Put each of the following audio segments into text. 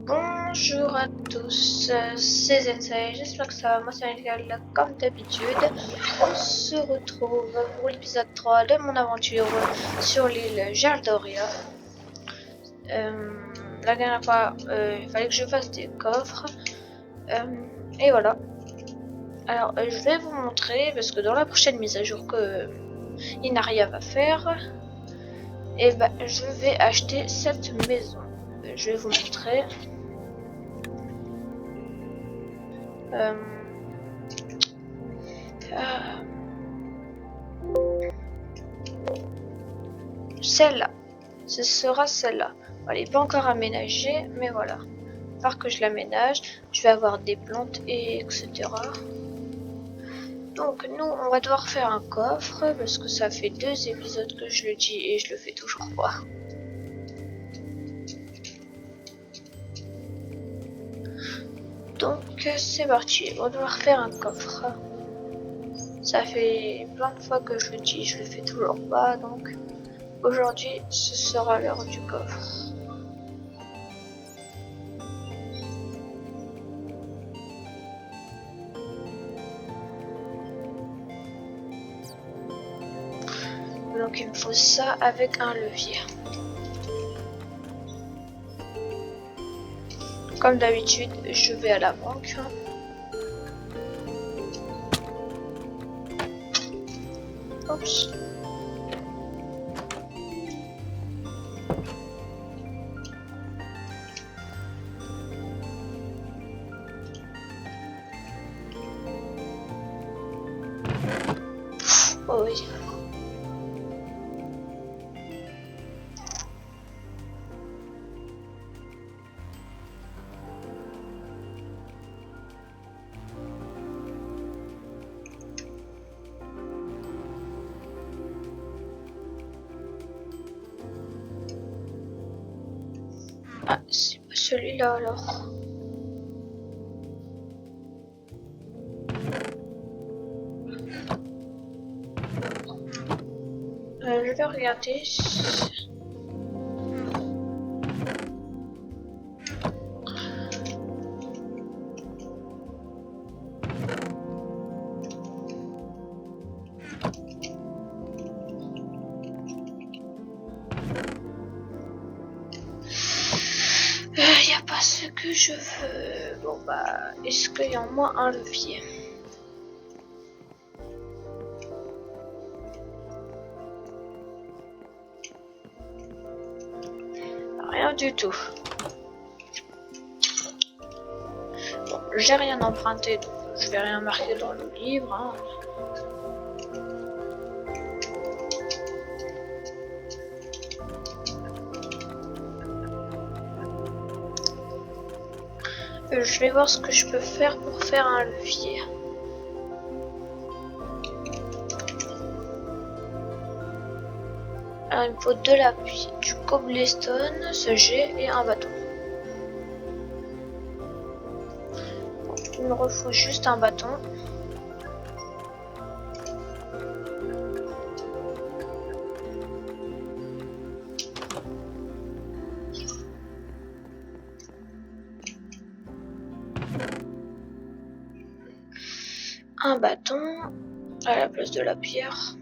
Bonjour à tous, c'est Zensei, j'espère que ça va, moi c'est Angel, comme d'habitude. On se retrouve pour l'épisode 3 de mon aventure sur l'île Jaldoria. La dernière fois, il fallait que je fasse des coffres, et voilà. Alors, je vais vous montrer, parce que dans la prochaine mise à jour que Inaria va faire, et ben, je vais acheter cette maison. Je vais vous montrer. Celle-là, ce sera celle-là. Elle n'est pas encore aménagée, mais voilà. Il va falloir que je l'aménage. Je vais avoir des plantes et etc. Donc nous, on va devoir faire un coffre parce que ça fait 2 épisodes que je le dis et je le fais toujours pas. Donc c'est parti, on va devoir faire un coffre. Ça fait plein de fois que je le dis, je le fais toujours pas, donc aujourd'hui ce sera l'heure du coffre. Donc il me faut ça avec un levier. Comme d'habitude, je vais à la banque. Oups. Oh oui. Ah, c'est pas celui-là alors. Je vais regarder. Y a pas ce que je veux. Bon bah, est-ce qu'il y a au moins un levier? Rien du tout. Bon, j'ai rien emprunté, donc je vais rien marquer dans le livre. Hein. Je vais voir ce que je peux faire pour faire un levier. Alors, il me faut de l'appui, du cobblestone, ce jet et un bâton. Bon, il me refaut juste un bâton. Un bâton à la place de la pierre.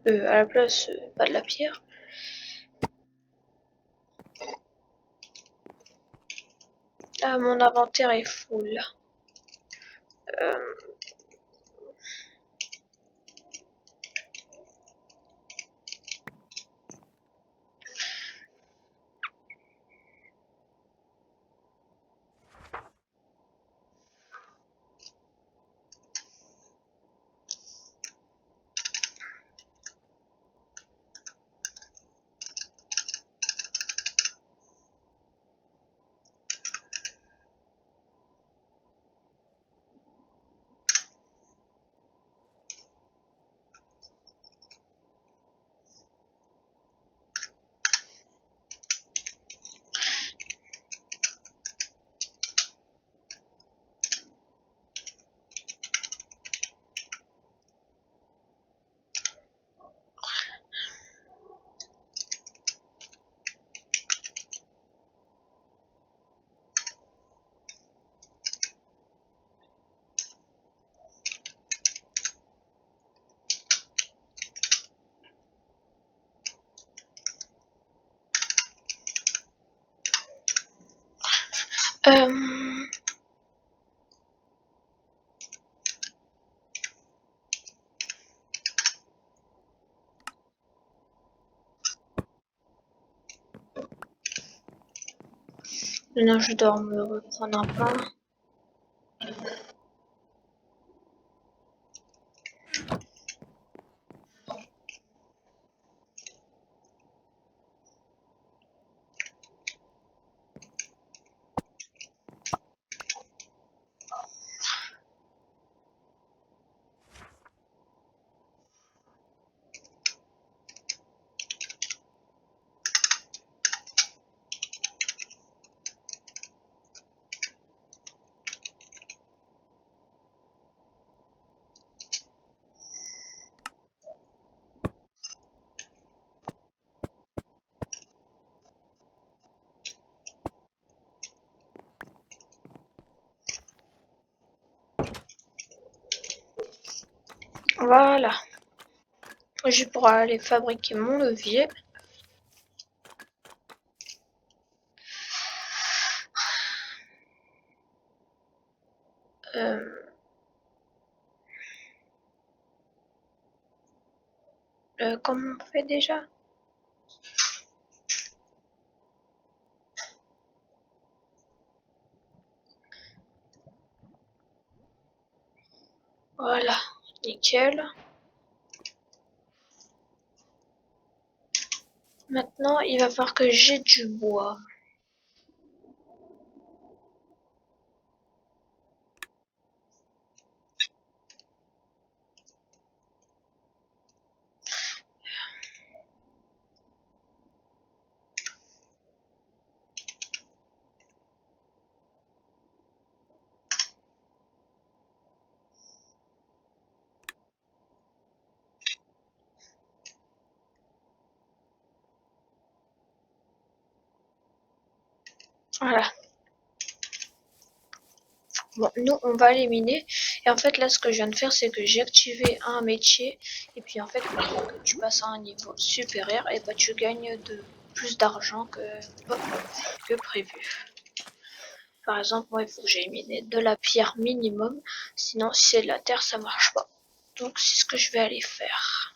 À la place, pas de la pierre. Ah, mon inventaire est full. Euh, Euh, Maintenant, je dois me reprendre un pain. Voilà. Je pourrais aller fabriquer mon levier. Euh, Comment on fait déjà? Voilà, nickel. Maintenant, il va falloir que j'ai du bois. Voilà. Bon, nous, on va éliminer. Et en fait, là, ce que je viens de faire, c'est que j'ai activé un métier. Et puis, en fait, maintenant que tu passes à un niveau supérieur, et bah, tu gagnes de plus d'argent que prévu. Par exemple, moi, il faut que j'élimine de la pierre minimum. Sinon, si c'est de la terre, ça marche pas. Donc, c'est ce que je vais aller faire.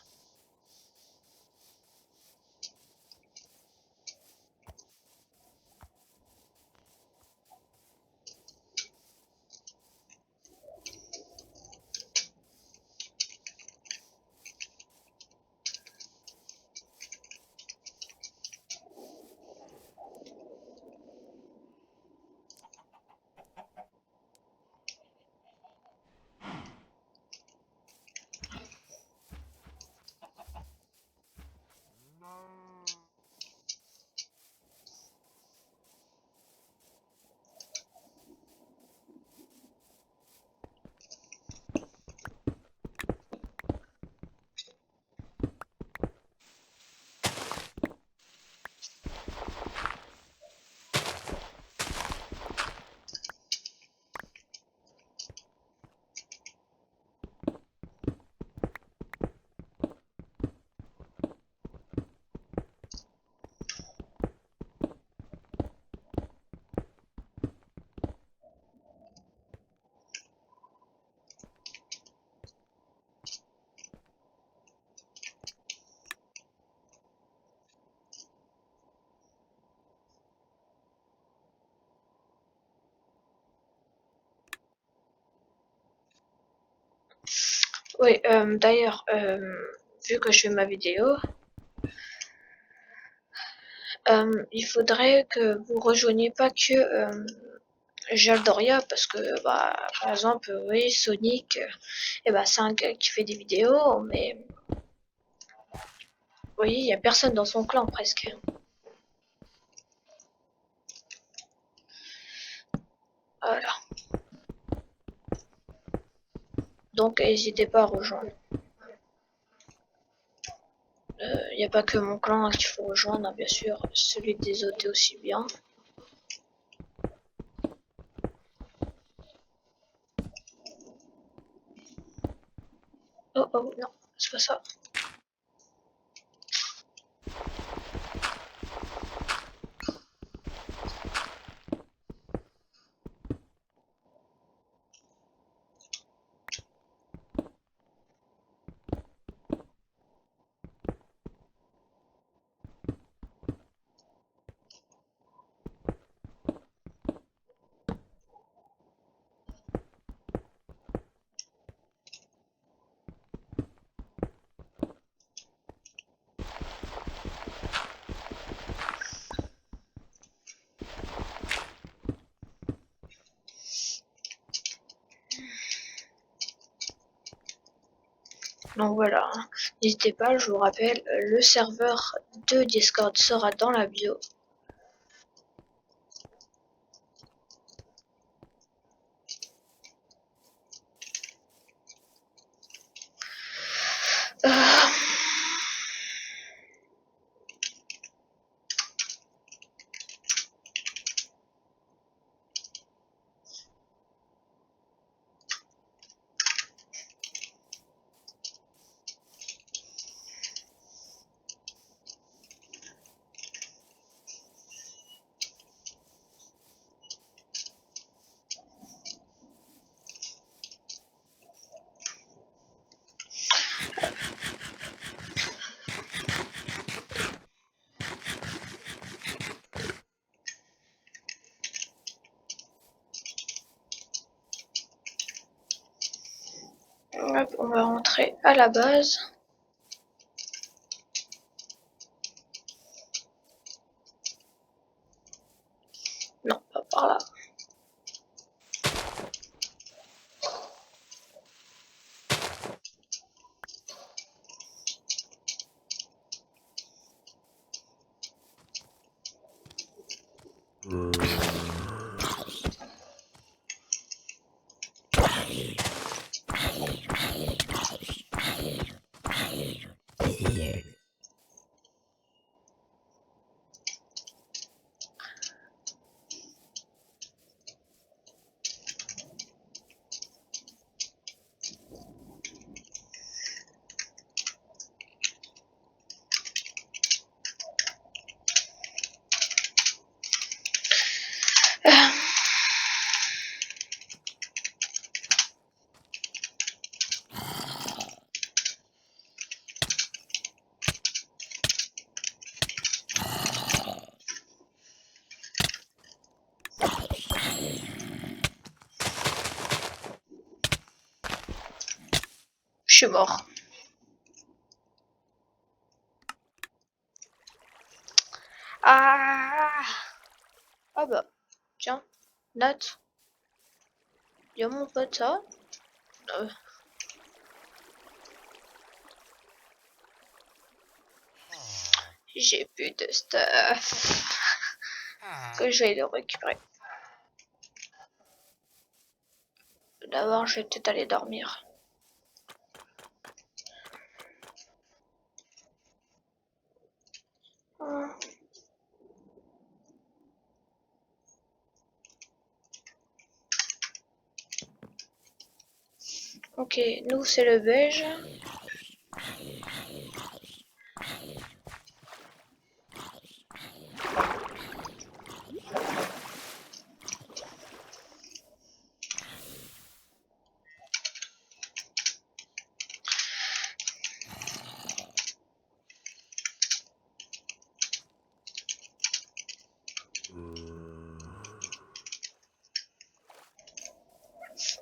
Oui, d'ailleurs, vu que je fais ma vidéo, il faudrait que vous rejoigniez pas que Jaldoria parce que, bah, par exemple, oui, Sonic, et bah, c'est un gars qui fait des vidéos, mais oui, il y a personne dans son clan presque. Voilà. Donc, n'hésitez pas à rejoindre. Il n'y a pas que mon clan qu'il faut rejoindre, hein, bien sûr, celui des autres est aussi bien. Oh oh, non, c'est pas ça. Donc voilà, hein. N'hésitez pas, je vous rappelle, le serveur de Discord sera dans la bio. Euh, Hop, on va rentrer à la base. Non, pas par là. Je suis mort. Ah, ah bah, tiens, Nat, dis mon pote ça. Euh, J'ai plus de stuff. Que je vais le récupérer. D'abord, je vais peut-être aller dormir. Ok, nous c'est le beige.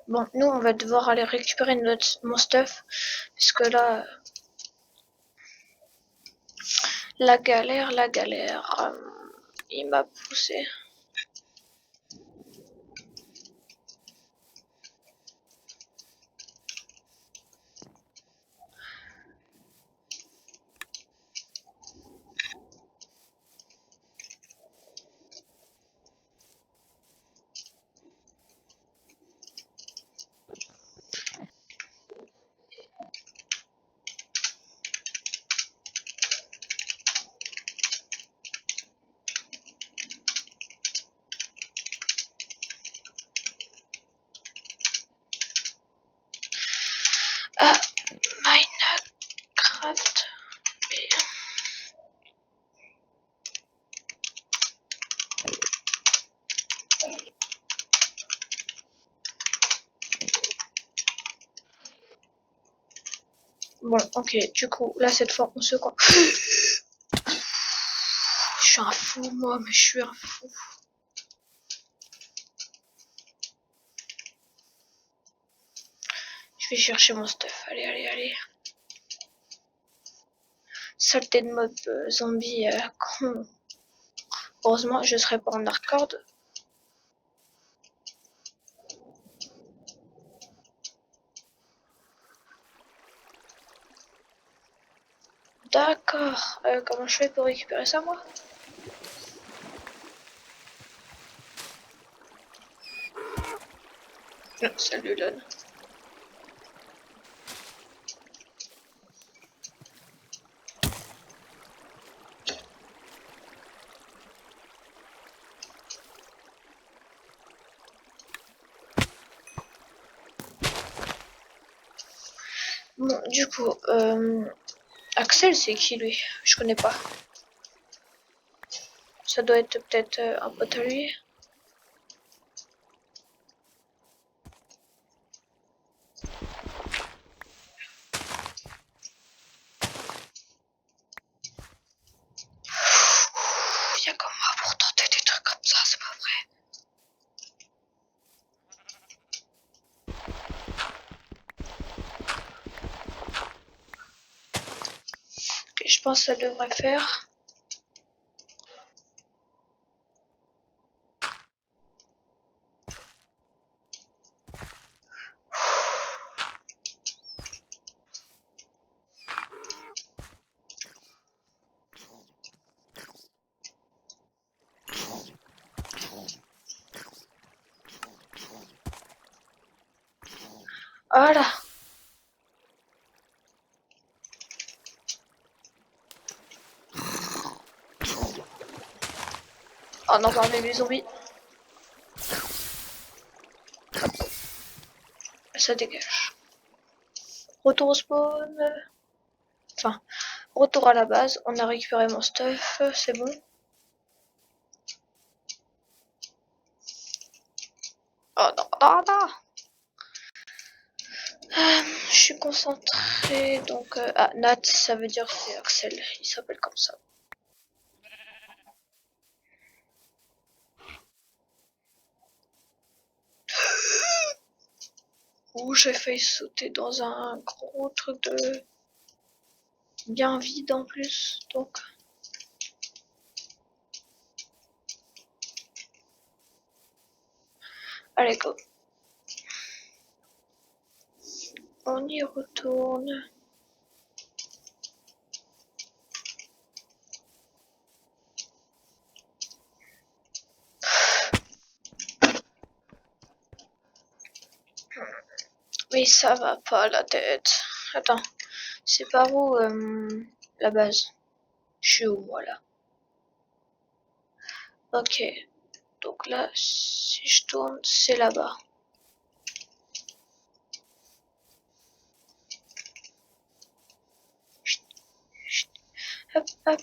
Bon, nous on va devoir aller récupérer mon stuff. Parce que là, la galère, la galère. Il m'a poussé. Ah, Minecraft. Bon, ok, du coup, là cette fois on se croit. Je suis un fou, moi, mais je suis un fou. Je vais chercher mon stuff. Allez, allez, allez. Saleté de mob zombie con. Heureusement, je serai pas en hardcore. D'accord. Comment je fais pour récupérer ça, moi? Salut, Lon. Bon, du coup, Axel, c'est qui, lui? Je connais pas. Ça doit être peut-être un pote à lui. Il y a comme moi pour tenter des trucs comme ça, c'est pas vrai. Ok, je pense que ça devrait faire. Voilà. Oh non, pardon, les zombies. Ça dégage. Retour au spawn. Enfin, retour à la base. On a récupéré mon stuff. C'est bon. Oh non, non, non. Je suis concentré. Donc, ah, Nat, ça veut dire que c'est Axel. Il s'appelle comme ça. Ouh, j'ai failli sauter dans un gros truc de bien vide en plus. Donc, allez, go. On y retourne. Mais ça va pas la tête. Attends, c'est par où la base? Je suis où moi là? Ok, donc là, si je tourne, c'est là-bas. Hop, hop.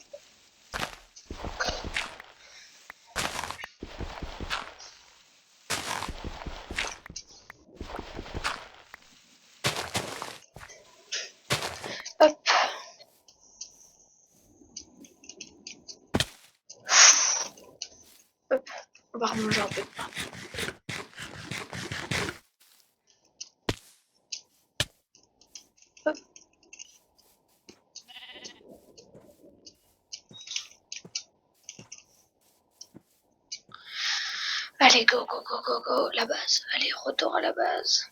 Hop. Hop. On va remanger un peu de pain. Hop. Allez, go, go, go, go, go. La base. Allez, retour à la base.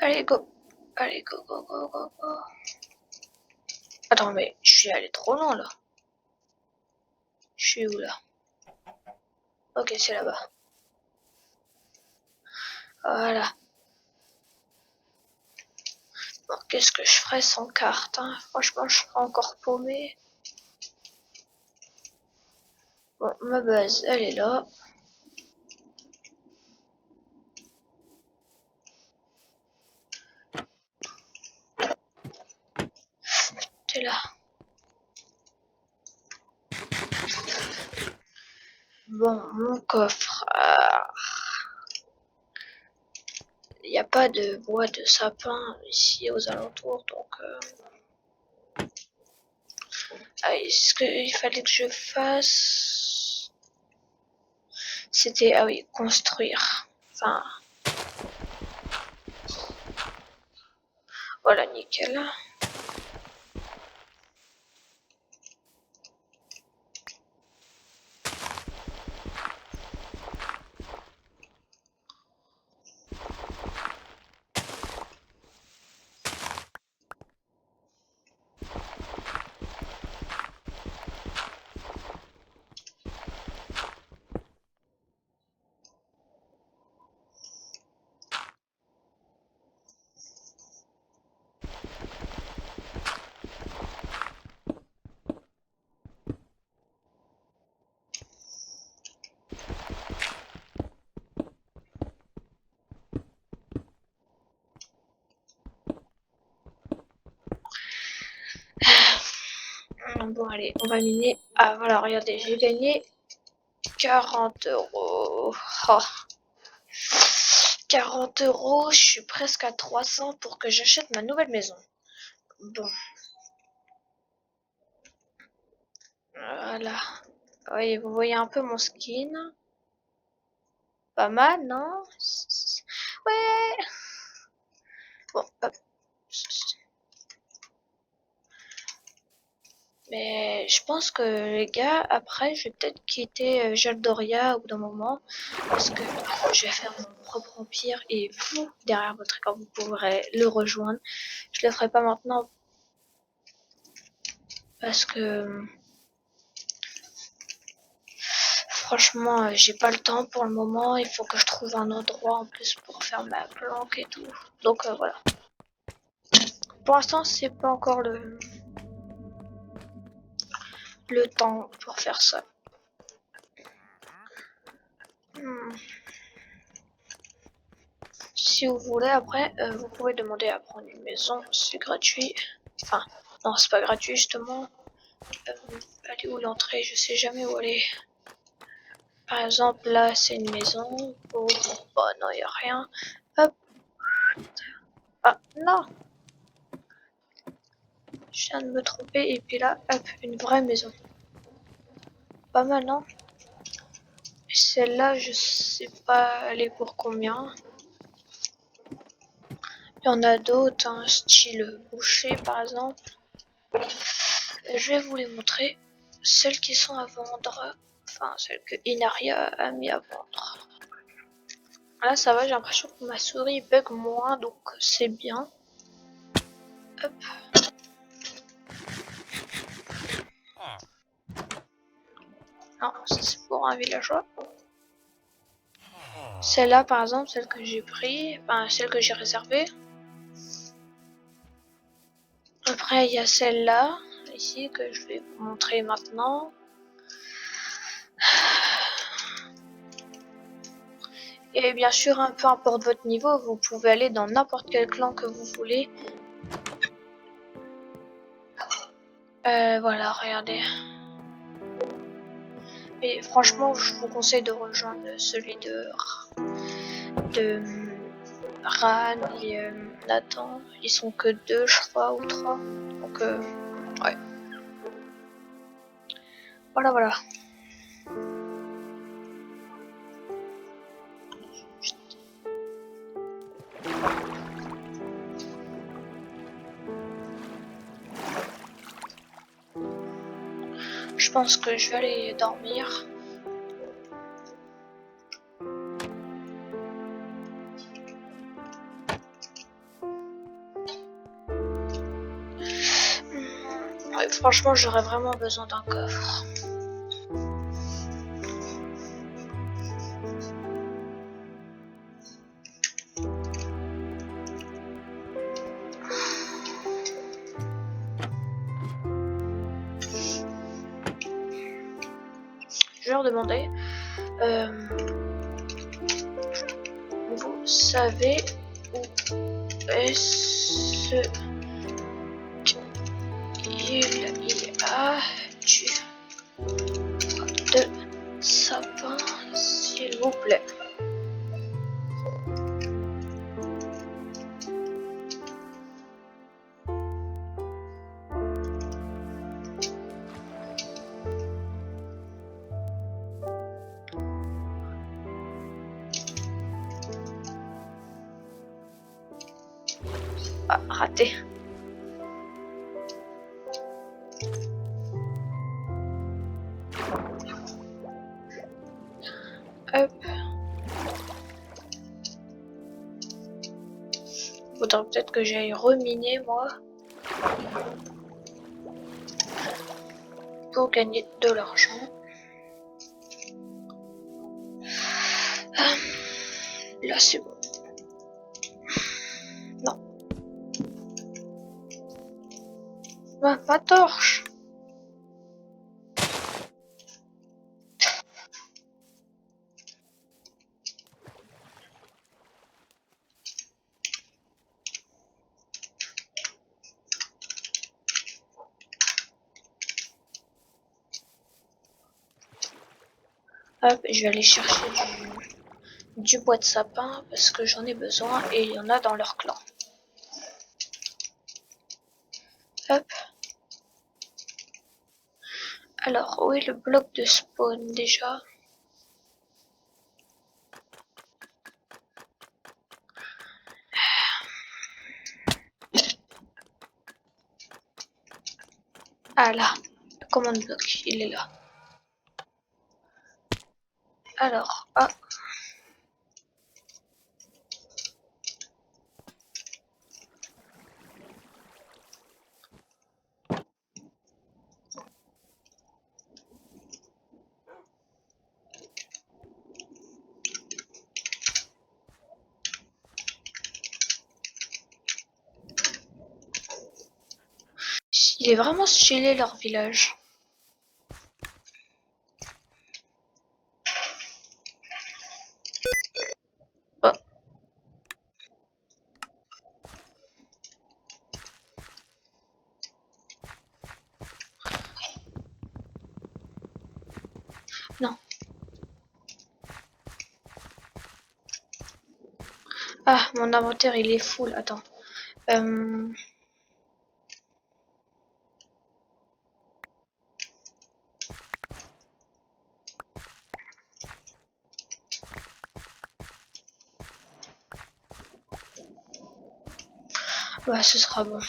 Allez, go. Allez, go, go, go, go, go. Attends, mais je suis allé trop loin là. Je suis où là? Ok, c'est là-bas. Voilà. Bon, qu'est-ce que je ferais sans carte, hein? Franchement, je serais encore paumé. Bon, ma base, elle est là. T'es là. Bon, mon coffre. Il n'y a pas de bois de sapin ici aux alentours, donc... ce qu'il fallait que je fasse... C'était, ah oui, construire. Enfin... Voilà, nickel. Bon, allez, on va miner. Ah, voilà, regardez, j'ai gagné 40 €. Oh, 40 €, je suis presque à 300 pour que j'achète ma nouvelle maison. Bon, voilà. Oui, vous voyez un peu mon skin. Pas mal, non? Ouais. Bon, hop. Mais je pense que les gars, après, je vais peut-être quitter Jaldoria au bout d'un moment. Parce que je vais faire mon propre empire et vous, derrière votre écran, vous pourrez le rejoindre. Je le ferai pas maintenant parce que franchement, j'ai pas le temps pour le moment. Il faut que je trouve un endroit en plus pour faire ma planque et tout. Donc voilà. Pour l'instant, c'est pas encore le temps pour faire ça. Hmm. Si vous voulez, après, vous pouvez demander à prendre une maison, c'est gratuit. Enfin, non, c'est pas gratuit justement. Elle est où l'entrée? Je sais jamais où elle est. Par exemple, là, c'est une maison. Oh, bah non, y a rien. Hop. Ah, non, je viens de me tromper. Et puis là, hop, une vraie maison. Pas mal, non? Celle-là, je sais pas, elle est pour combien. Il y en a d'autres, hein, style boucher par exemple. Je vais vous les montrer. Celles qui sont à vendre. Enfin, celles que Inaria a mis à vendre. Là, ça va, j'ai l'impression que ma souris bug moins, donc c'est bien. Hop. Non, ça c'est pour un villageois. Celle-là, par exemple, celle que j'ai pris, enfin celle que j'ai réservée. Après, il y a celle-là, ici, que je vais vous montrer maintenant. Et bien sûr, peu importe votre niveau, vous pouvez aller dans n'importe quel clan que vous voulez. Voilà, regardez. Et franchement, je vous conseille de rejoindre celui de Ran et Nathan. Ils sont que deux, je crois, ou trois. Donc, ouais. Voilà, voilà. Je pense que je vais aller dormir. Ouais, franchement, j'aurais vraiment besoin d'un coffre. Je vais leur demander. Vous savez où est-ce qu'il y a de sapin, s'il vous plaît? Ah, raté. Hop. Faudrait peut-être que j'aille reminer, moi, pour gagner de l'argent. Là, c'est bon. Non. Ah, ma torche. Hop, je vais aller chercher du bois de sapin parce que j'en ai besoin et il y en a dans leur clan. Hop. Alors, où est le bloc de spawn déjà? Ah là, le command block, il est là. Alors, ah, il est vraiment stylé leur village. Oh, non. Ah, mon inventaire il est full, attends. Euh, ouais, ce sera bon.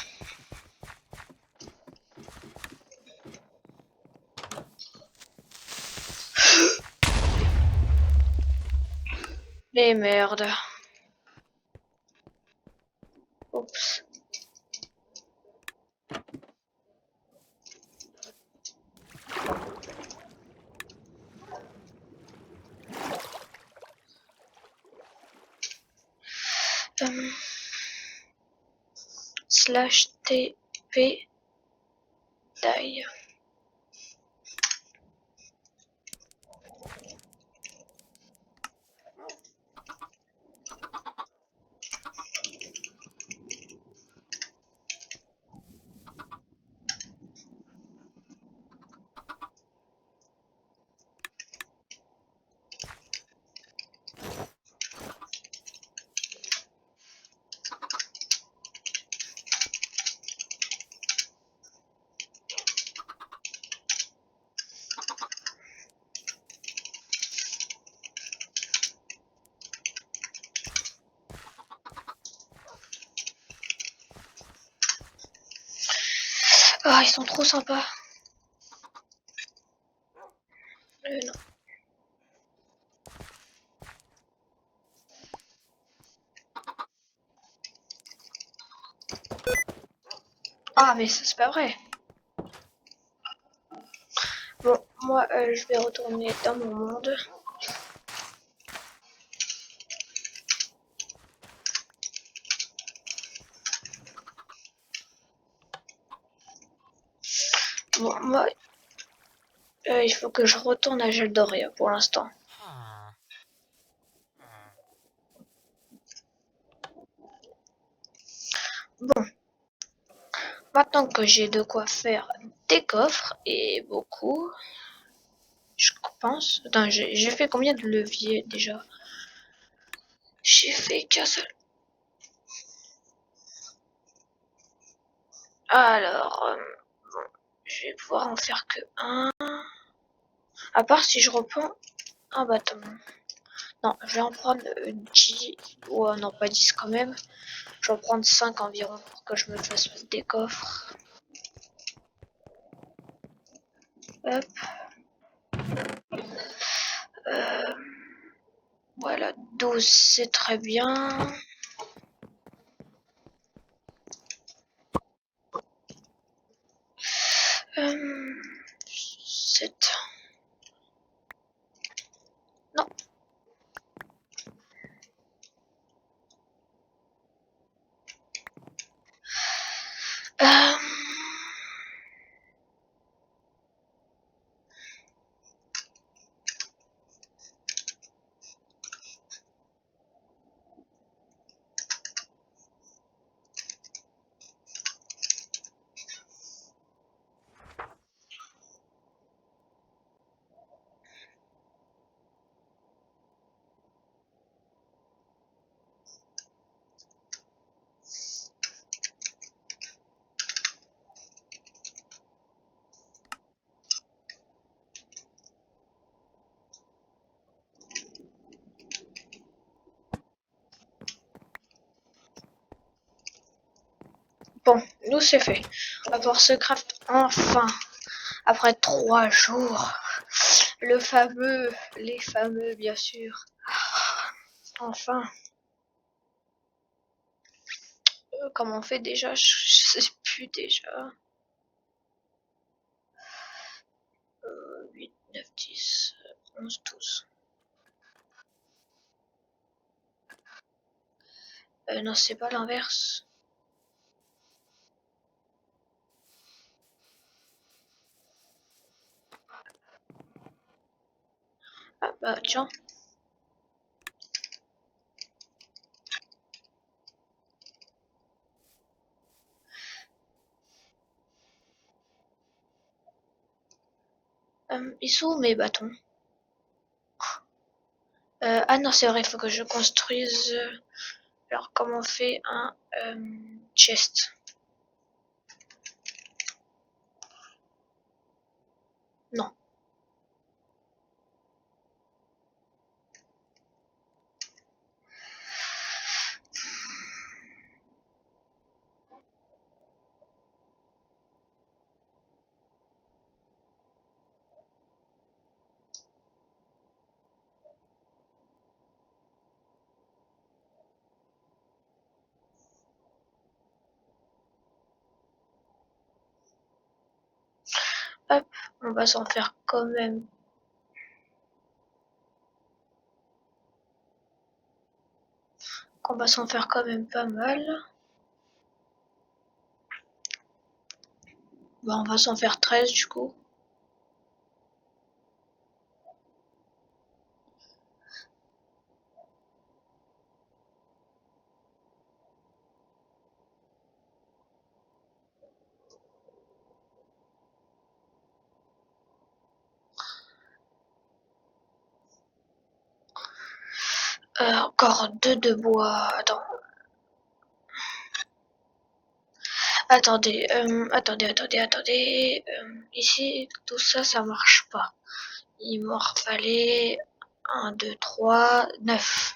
Mais merde. Oups. Euh, slash TP die. Ah, ils sont trop sympas. Non. Ah, mais ça c'est pas vrai. Bon, moi je vais retourner dans mon monde. Bon, moi il faut que je retourne à Geldoria pour l'instant. Bon, maintenant que j'ai de quoi faire des coffres et beaucoup, je pense. Attends, j'ai fait combien de leviers déjà? J'ai fait qu'un seul. Alors, bon, je vais pouvoir en faire que un. À part si je reprends un bâton. Non, je vais en prendre 10. Ouais, non, pas 10 quand même. Je vais en prendre 5 environ pour que je me fasse des coffres. Hop. Euh, voilà, 12 c'est très bien. Euh, 7. Non. Euh, Bon, nous c'est fait. On va pouvoir se craft enfin. Après 3 jours. Les fameux bien sûr. Enfin. Comment on fait déjà? Je sais plus déjà. 8, 9, 10, 11, 12. Non, c'est pas l'inverse. Ah bah tiens. Ils sont où mes bâtons? Ah non, c'est vrai, il faut que je construise. Alors, comment on fait un chest? Non. Hop, on va s'en faire quand même. On va s'en faire quand même pas mal. Bah, on va s'en faire 13 du coup. Encore 2 de bois. Attendez. Ici, tout ça, ça marche pas. Il m'en fallait 1, 2, 3, 9.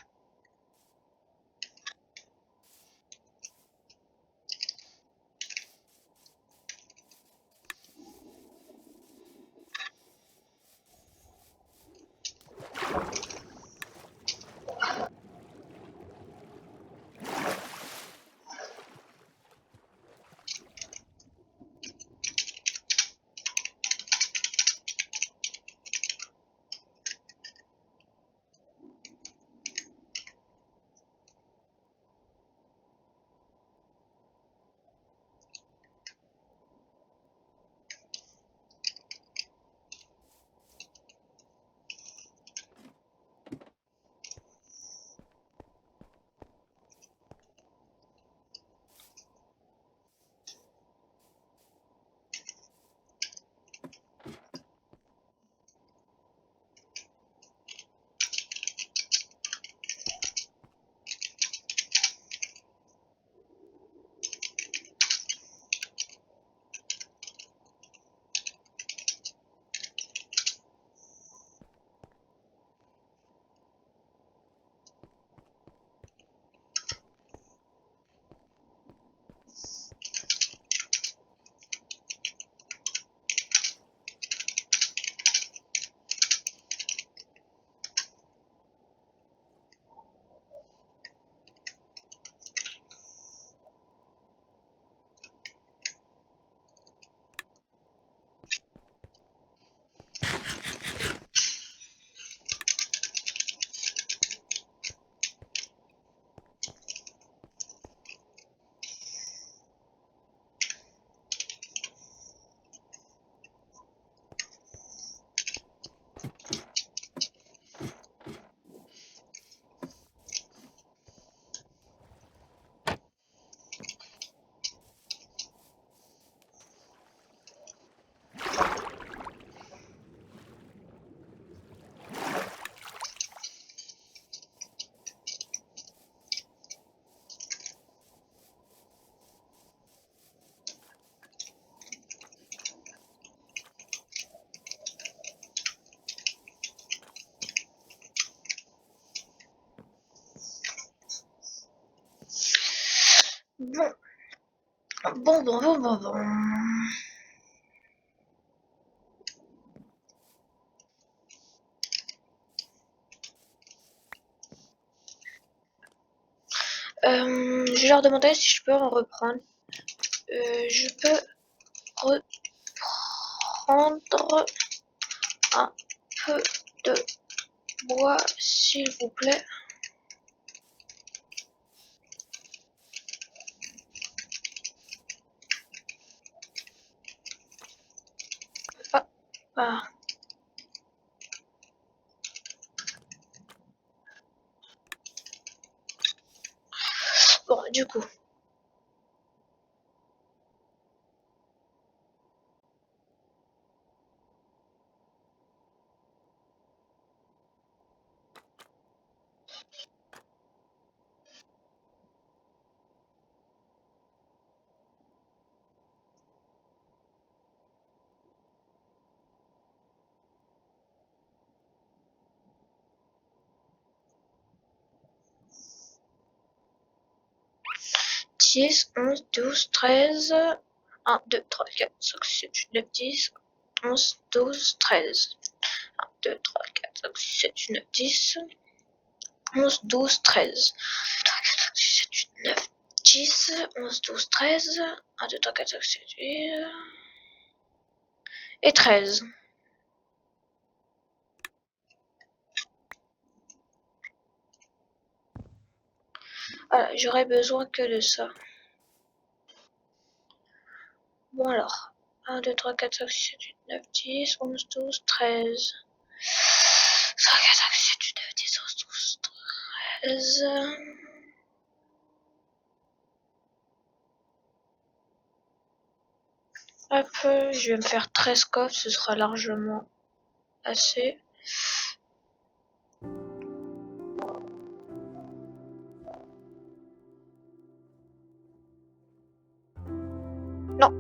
Bon, Bon. Je vais leur demander si je peux en reprendre. Je peux reprendre un peu de bois, s'il vous plaît. Ah. Bon, du coup. Dix, 11, 12, 13. 1, 2, 3, 4, 5, 6, 7, 8, 9, 10. 11, 12, 13. 1, 2, 3, 4, 5, 6, 7, 8, 9, 10. 11, 12, 13. 6, 7, 8, 9, 10. 11, 12, 13. 1, 2, 3, 4, 5, 6, 7, 8. Et 13. Voilà, j'aurais besoin que de ça. Bon alors. 1, 2, 3, 4, 5, 6, 7, 8, 9, 10, 11, 12, 13. 3, 4, 5, 6, 7, 8, 9, 10, 11, 12, 13. Hop, je vais me faire 13 coffres, ce sera largement assez. Non.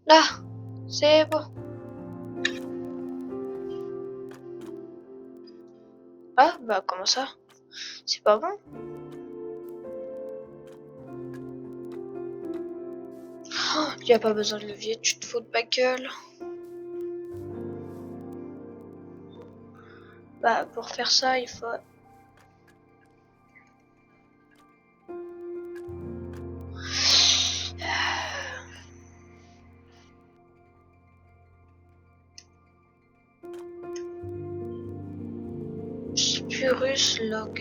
Là, c'est bon. Ah, bah comment ça? C'est pas bon? Oh, y a pas besoin de levier, tu te fous de ma gueule. Bah pour faire ça, il faut... Spurus log.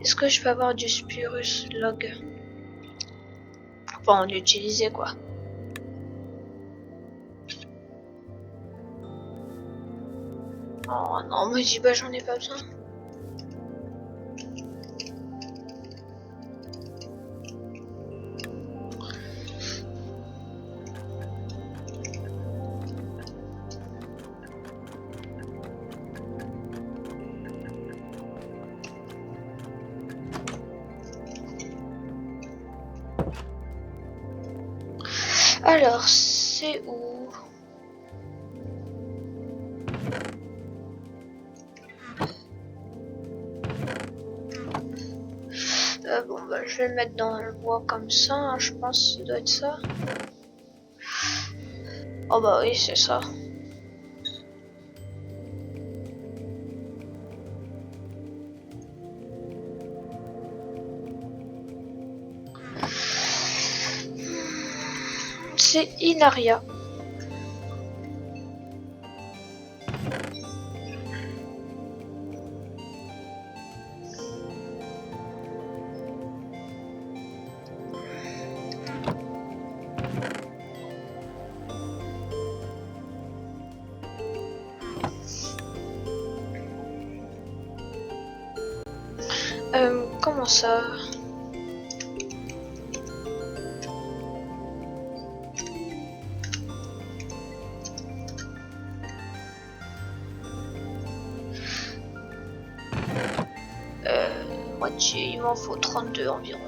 Est-ce que je peux avoir du Spurus log? Enfin, en utiliser quoi. Oh non, me dis pas, j'en ai pas besoin. Alors, c'est où? Bon, bah, je vais le mettre dans le bois comme ça, hein, je pense que ça doit être ça. Oh bah oui, c'est ça. C'est Inaria. Comment ça? moitié. Il m'en faut 32 environ.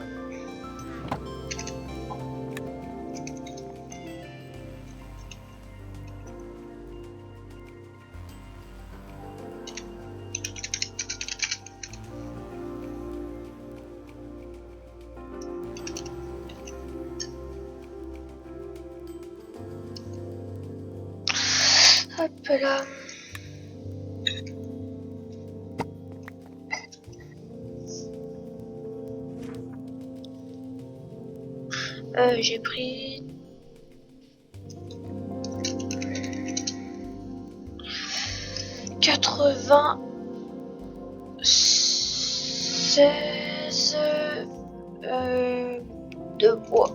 Hop là. J'ai pris 96 de bois.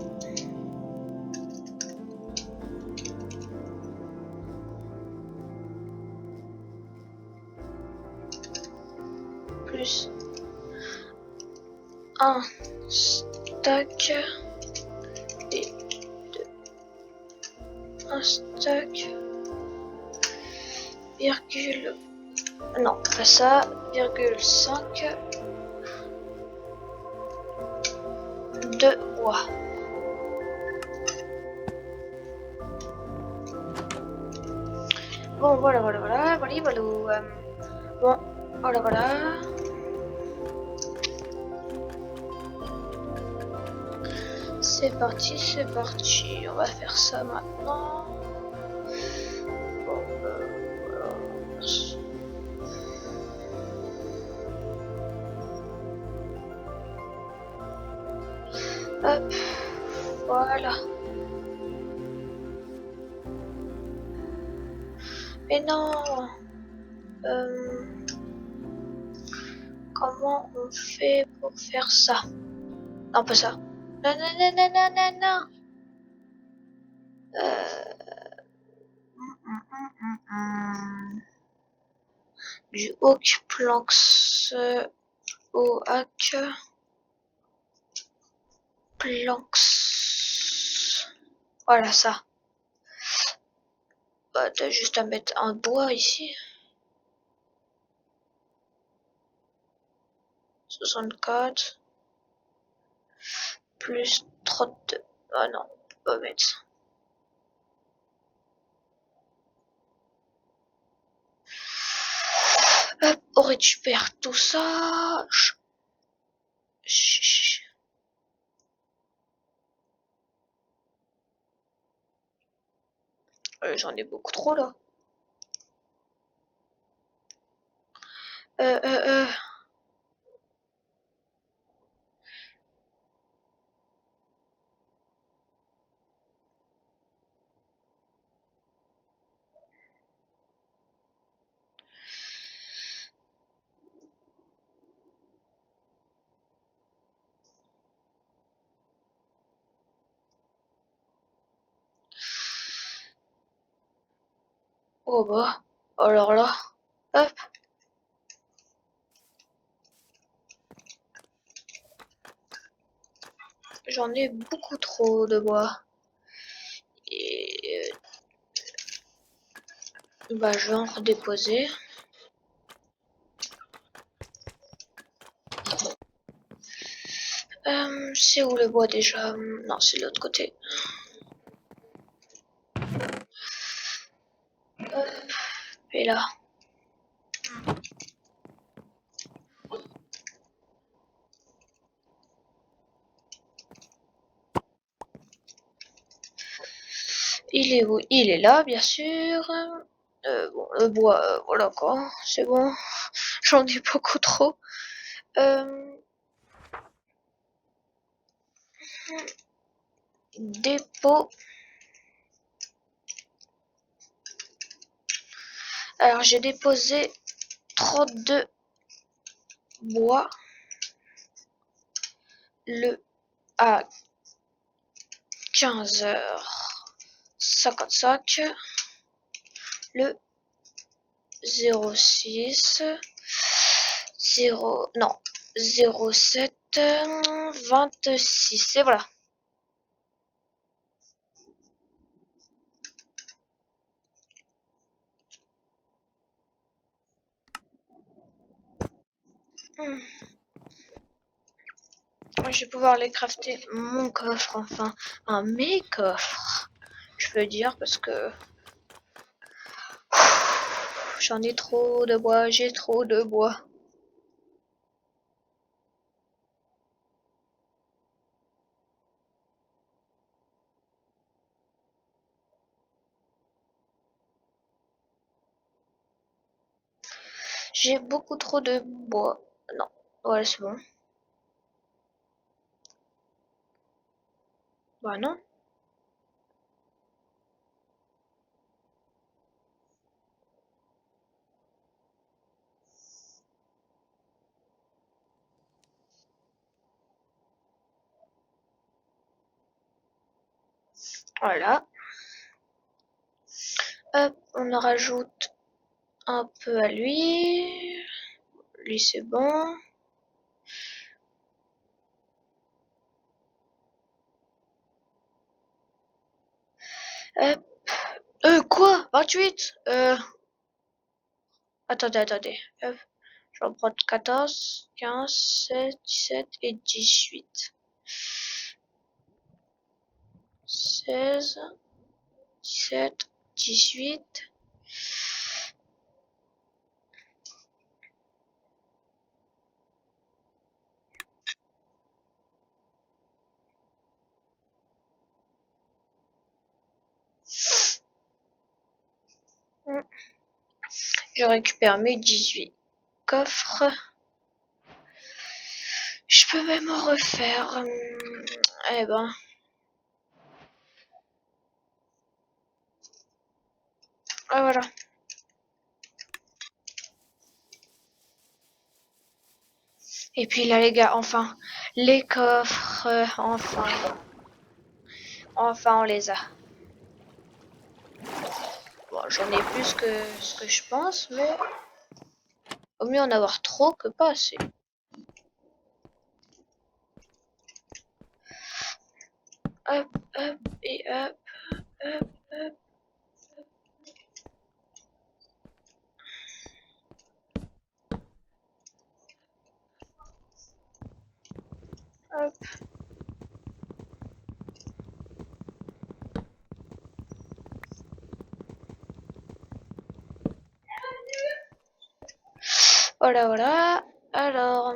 Plus un stack et un stack virgule non pas ça virgule 5 de bois. Bon voilà bon voilà. C'est parti, on va faire ça maintenant. Bon, voilà. Hop, voilà. Mais non, comment on fait pour faire ça? Non, pas ça. Non, non, non, non, non, non, non. Du oak planks au hack planks. Voilà ça. Bah, t'as juste à mettre un bois ici. 64 plus 32. Ah non, on peut pas mettre ça. Hop, on récupère tout ça. J'en ai beaucoup trop là. Euh, euh, euh. Oh bah, alors là, hop. J'en ai beaucoup trop de bois. Et bah, je vais en redéposer. C'est où le bois déjà? Non, c'est de l'autre côté. Hop, et là. Il est où? Il est là, bien sûr. Bon, le bois, voilà quoi. C'est bon. J'en ai beaucoup trop. Dépôt. Alors, j'ai déposé 32 bois le à 15h55, le 06 0 non 07 26 et voilà. Je vais pouvoir les crafter mon coffre, enfin, mes coffres. Je veux dire parce que j'en ai trop de bois, j'ai trop de bois. J'ai beaucoup trop de bois. Non, ouais, c'est bon. Bah non. Voilà. Hop, on en rajoute un peu à lui. Lui, c'est bon. Hop. Quoi? 28? Attendez. Hop. Je vais en prendre 14, 15, 16, 17 et 18. 16, 17, 18. Je récupère mes 18 coffres. Je peux même en refaire. Eh ben. Ah voilà. Et puis là les gars, enfin. Les coffres. Enfin. Enfin on les a. Bon, j'en ai plus que ce que je pense, mais au mieux en avoir trop que pas assez. Hop, hop, et hop, hop, hop. Hop. Voilà. Alors.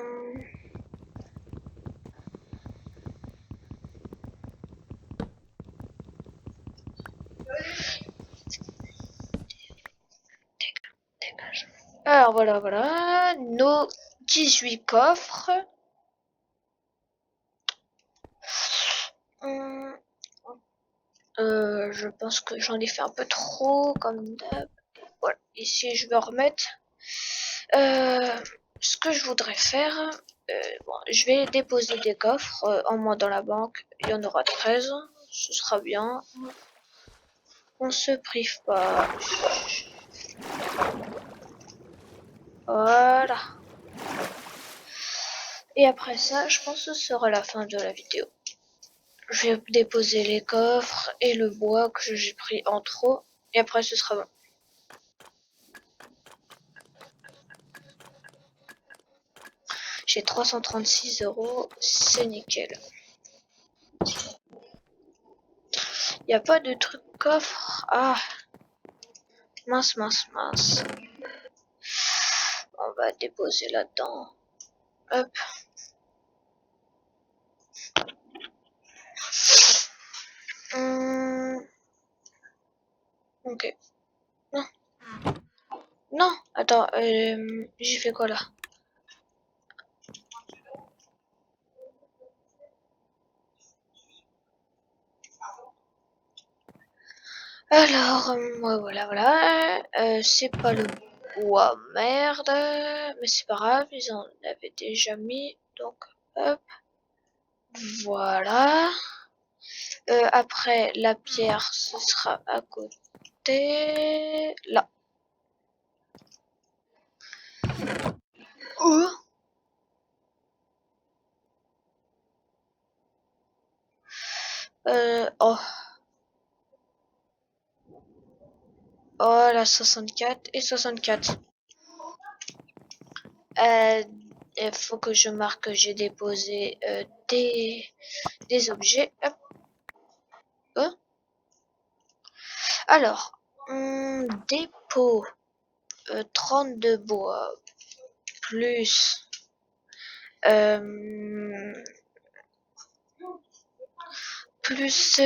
Alors voilà. Nos 18 coffres. Hum, je pense que j'en ai fait un peu trop, comme d'hab. Voilà. Ici, je vais remettre. Ce que je voudrais faire, bon, je vais déposer des coffres en moins dans la banque. Il y en aura 13. Ce sera bien. On se prive pas. Voilà. Et après ça, je pense que ce sera la fin de la vidéo. Je vais déposer les coffres et le bois que j'ai pris en trop. Et après, ce sera bon. J'ai 336 €. C'est nickel. Il n'y a pas de truc coffre. Ah, mince. On va déposer là-dedans. Hop. Ok. Non. Non. Attends. J'ai fait quoi là? Alors, ouais, voilà. C'est pas le bois, merde. Mais c'est pas grave, ils en avaient déjà mis. Donc, hop. Voilà. Après, la pierre, ce sera à côté. Là. Oh. Oh. Oh, la 64 et 64. Il faut que je marque que j'ai déposé des objets. Hop. Hein. Alors, dépôt 32 bois plus euh,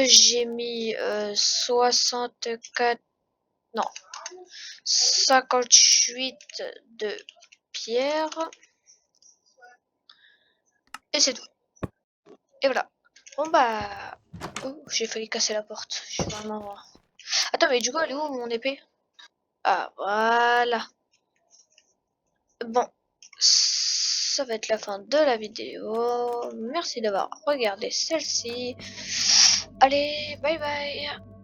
j'ai mis 64, non, 58 de pierre. Et c'est tout. Et voilà. Bon bah... Oh, j'ai failli casser la porte. Je suis vraiment... Attends, mais du coup, elle est où mon épée? Ah, voilà. Bon. Ça va être la fin de la vidéo. Merci d'avoir regardé celle-ci. Allez, bye bye.